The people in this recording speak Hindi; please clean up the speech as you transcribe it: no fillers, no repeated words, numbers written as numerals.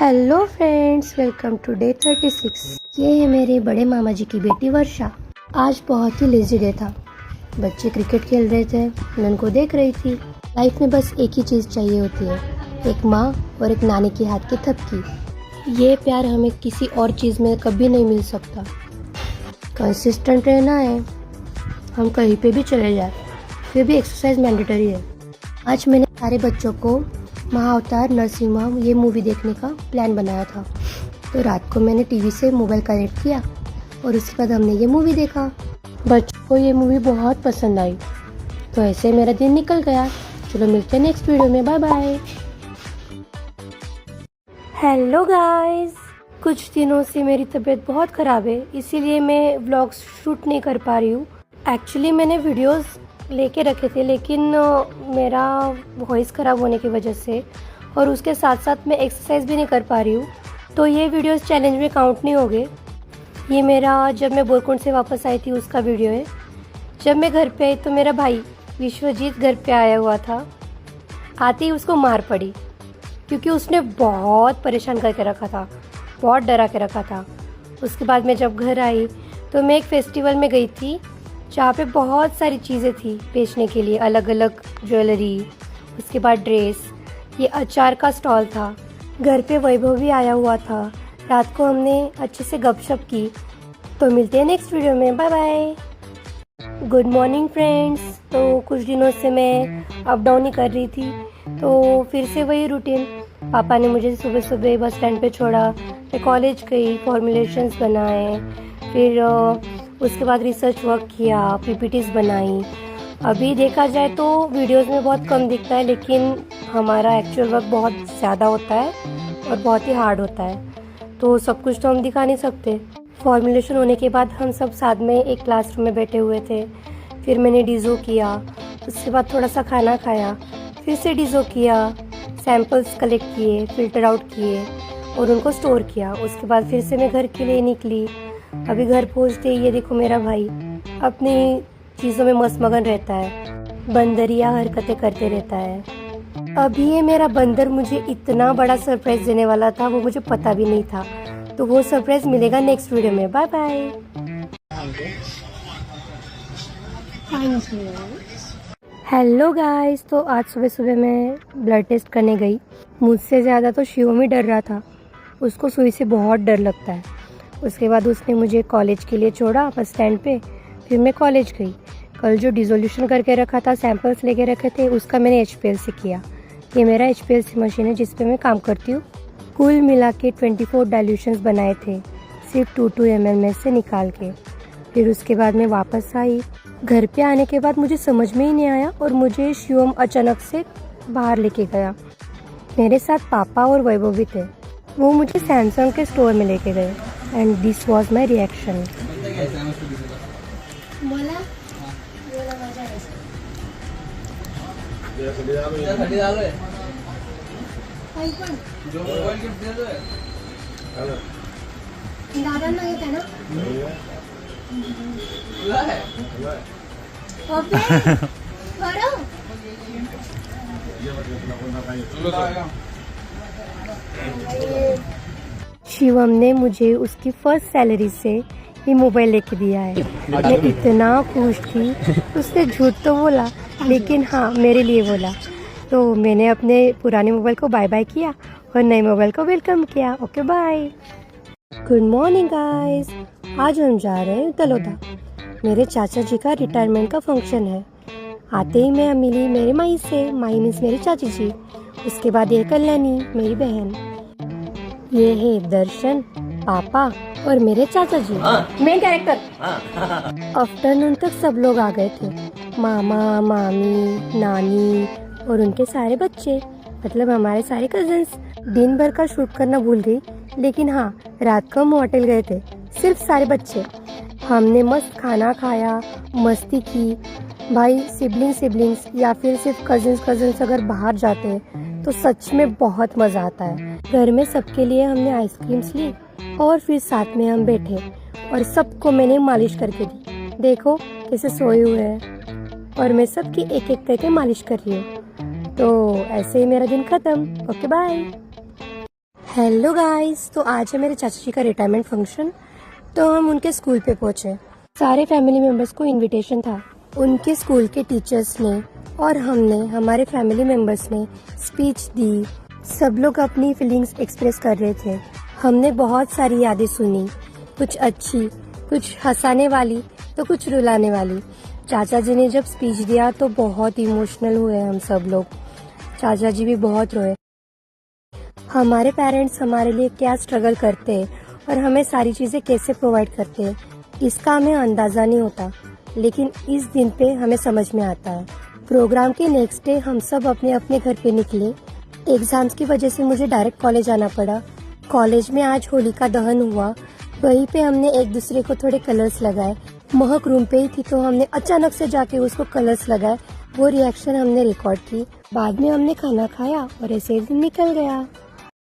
Hello friends, welcome to day 36। ये है मेरे बड़े मामा जी की बेटी वर्षा। आज बहुत ही लेजी डे था। बच्चे क्रिकेट खेल रहे थे, मैं उनको देख रही थी। लाइफ में बस एक ही चीज़ चाहिए होती है, एक माँ और एक नानी के हाथ की थपकी। ये प्यार हमें किसी और चीज़ में कभी नहीं मिल सकता। कंसिस्टेंट रहना है, हम कहीं पे भी चले जाए, फिर भी एक्सरसाइज मैंडेटरी है। आज मैंने सारे बच्चों को महाअवतार नरसिम्हा ये मूवी देखने का प्लान बनाया था, तो रात को मैंने टीवी से मोबाइल कनेक्ट किया और उसके बाद हमने ये मूवी देखा। बच्चों को ये मूवी बहुत पसंद आई, तो ऐसे मेरा दिन निकल गया। चलो मिलते हैं नेक्स्ट वीडियो में, बाय बाय। हेलो गाइस, कुछ दिनों से मेरी तबीयत बहुत ख़राब है, इसीलिए मैं व्लॉग्स शूट नहीं कर पा रही हूँ। एक्चुअली मैंने वीडियोस लेके रखे थे, लेकिन मेरा वॉइस ख़राब होने की वजह से और उसके साथ साथ मैं एक्सरसाइज भी नहीं कर पा रही हूँ, तो ये वीडियोस चैलेंज में काउंट नहीं होंगे। ये मेरा जब मैं बोरकुंड से वापस आई थी उसका वीडियो है। जब मैं घर पे आई तो मेरा भाई विश्वजीत घर पे आया हुआ था। आते ही उसको मार पड़ी, क्योंकि उसने बहुत परेशान करके रखा था, बहुत डरा के रखा था। उसके बाद मैं जब घर आई तो मैं एक फेस्टिवल में गई थी, जहाँ पे बहुत सारी चीज़ें थी बेचने के लिए, अलग अलग ज्वेलरी, उसके बाद ड्रेस, ये अचार का स्टॉल था। घर पे वैभव भी आया हुआ था। रात को हमने अच्छे से गपशप की। तो मिलते हैं नेक्स्ट वीडियो में, bye bye. Good morning friends. तो कुछ दिनों से मैं अप डाउन ही कर रही थी, तो फिर से वही रूटीन। पापा ने मुझे सुबह सुबह बस स्टैंड पे छोड़ा, मैं कॉलेज गई, फॉर्मुलेशंस बनाए, फिर उसके बाद रिसर्च वर्क किया, पीपीटीज बनाई। अभी देखा जाए तो वीडियोस में बहुत कम दिखता है, लेकिन हमारा एक्चुअल वर्क बहुत ज़्यादा होता है और बहुत ही हार्ड होता है, तो सब कुछ तो हम दिखा नहीं सकते। फॉर्मुलेशन होने के बाद हम सब साथ में एक क्लासरूम में बैठे हुए थे। फिर मैंने डिज़ो किया, उसके बाद थोड़ा सा खाना खाया, फिर से डिज़ो किया, सैम्पल्स कलेक्ट किए, फिल्टर आउट किए और उनको स्टोर किया। उसके बाद फिर से मैं घर के लिए निकली। अभी घर पहुँचते ही ये देखो, मेरा भाई अपनी चीज़ों में मस्त-मगन रहता है, बंदरिया हरकतें करते रहता है। अभी ये मेरा बंदर मुझे इतना बड़ा सरप्राइज़ देने वाला था, वो मुझे पता भी नहीं था। तो वो सरप्राइज़ मिलेगा नेक्स्ट वीडियो में, बाय बाय। हेलो गाइस, तो आज सुबह सुबह मैं ब्लड टेस्ट करने गई। मुझसे ज़्यादा तो शिवम ही डर रहा था, उसको सुई से बहुत डर लगता है। उसके बाद उसने मुझे कॉलेज के लिए छोड़ा बस स्टैंड पे, फिर मैं कॉलेज गई। कल जो डिसोल्यूशन करके रखा था, सैंपल्स लेके रखे थे, उसका मैंने HPL से किया। ये मेरा HPL मशीन है जिस पे मैं काम करती हूँ। कुल मिला के 24 डाइल्यूशंस बनाए थे, सिर्फ 2 ml में से निकाल के। फिर उसके बाद मैं वापस आई। घर पे आने के बाद मुझे समझ में ही नहीं आया और मुझे शिवम अचानक से बाहर लेके गया। मेरे साथ पापा और वैभव भी थे। वो मुझे सैमसंग के स्टोर में लेके गए and this was my reaction. Shivam ने मुझे उसकी फर्स्ट सैलरी से ये मोबाइल लेके दिया है। मैं इतना खुश थी। उसने झूठ तो बोला, लेकिन हाँ मेरे लिए बोला। तो मैंने अपने पुराने मोबाइल को बाय बाय किया और नए मोबाइल को वेलकम किया। Okay bye. Good morning guys, आज हम जा रहे हैं तलोदा। मेरे चाचा जी का रिटायरमेंट का फंक्शन है। आते ही मैं मिली मेरी माई से। माई मीन्स मेरी चाची जी। उसके बाद ये कल्याणी मेरी बहन। ये है दर्शन, पापा और मेरे चाचा जी, मेन कैरेक्टर। आफ्टरनून तक सब लोग आ गए थे, मामा, मामी, नानी और उनके सारे बच्चे, मतलब हमारे सारे कजिन्स। दिन भर का शूट करना भूल गई, लेकिन हाँ रात को हम होटल गए थे, सिर्फ सारे बच्चे। हमने मस्त खाना खाया, मस्ती की। भाई सिबलिंग्स या फिर सिर्फ कजिन्स अगर बाहर जाते हैं तो सच में बहुत मज़ा आता है। घर में सबके लिए हमने आइसक्रीम्स ली और फिर साथ में हम बैठे और सबको मैंने मालिश करके दी। देखो कैसे सोए हुए हैं और मैं सबकी एक एक करके मालिश कर रही हूँ। तो ऐसे ही मेरा दिन खत्म। Okay bye. हेलो गाइस, तो आज है मेरे चाचा जी का रिटायरमेंट फंक्शन। तो हम उनके स्कूल पे पहुंचे। सारे फैमिली मेंबर्स को इनविटेशन था। उनके स्कूल के टीचर्स ने और हमारे फैमिली मेंबर्स ने स्पीच दी। सब लोग अपनी फीलिंग्स एक्सप्रेस कर रहे थे। हमने बहुत सारी यादें सुनी, कुछ अच्छी, कुछ हंसाने वाली तो कुछ रुलाने वाली। चाचा जी ने जब स्पीच दिया तो बहुत इमोशनल हुए हम सब लोग। चाचा जी भी बहुत रोए। हमारे पेरेंट्स हमारे लिए क्या स्ट्रगल करते हैं और हमें सारी चीज़ें कैसे प्रोवाइड करते हैं, इसका हमें अंदाज़ा नहीं होता, लेकिन इस दिन पे हमें समझ में आता है। प्रोग्राम के नेक्स्ट डे हम सब अपने अपने घर पे निकले। एग्ज़ाम्स की वजह से मुझे डायरेक्ट कॉलेज आना पड़ा। कॉलेज में आज होलिका दहन हुआ। वहीं पे हमने एक दूसरे को थोड़े कलर्स लगाए। महक रूम पे ही थी तो हमने अचानक से जाके उसको कलर्स लगाए। वो रिएक्शन हमने रिकॉर्ड की। बाद में हमने खाना खाया और ऐसे ही दिन निकल गया।